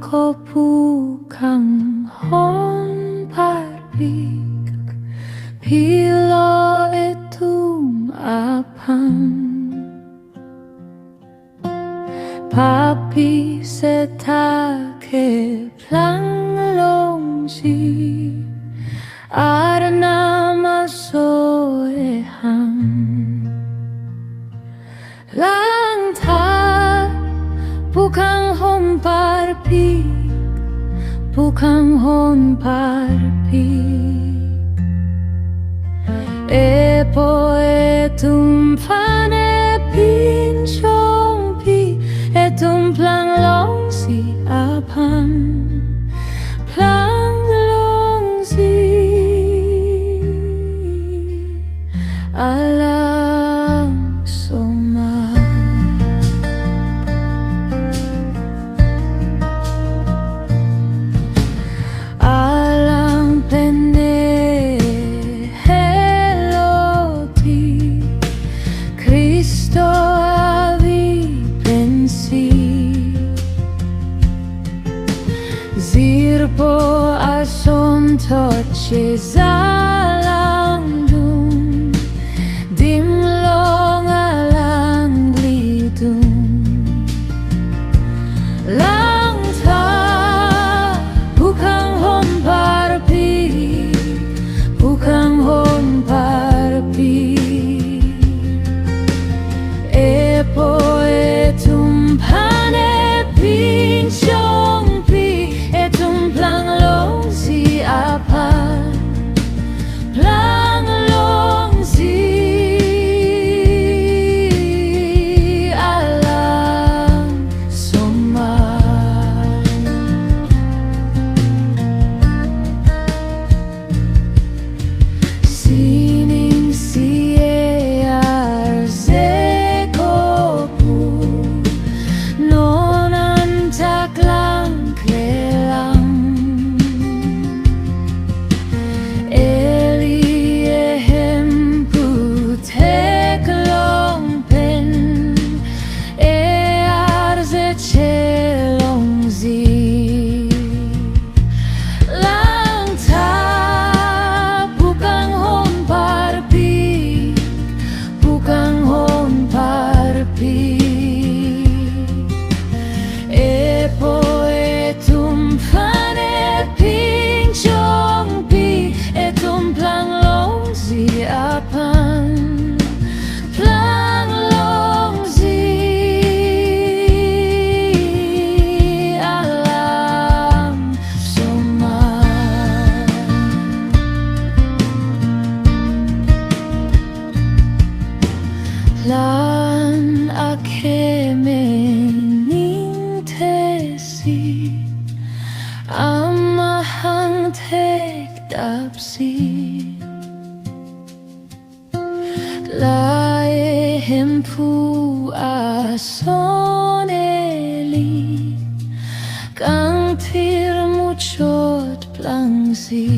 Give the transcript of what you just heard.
kopu Kanghon parpik pilo etum apan papi setake plang longsi arna masoeham lang ta Kanghon parpik Kanghon parpik epo etum fane pinchongpi etum plang longsi apan plang longsi alang soma Zirpo ason toche zalandum dimlong alang glidum lang ta Kanghon parpik Kanghon parpik epo etum pane pinchong plang longsi apan plang longsi alang soma sining siye arze kopu nonan taklang klelang lan akemening tesi amahang tek dapsi lae hempu asoneli kang tir muchot plangsi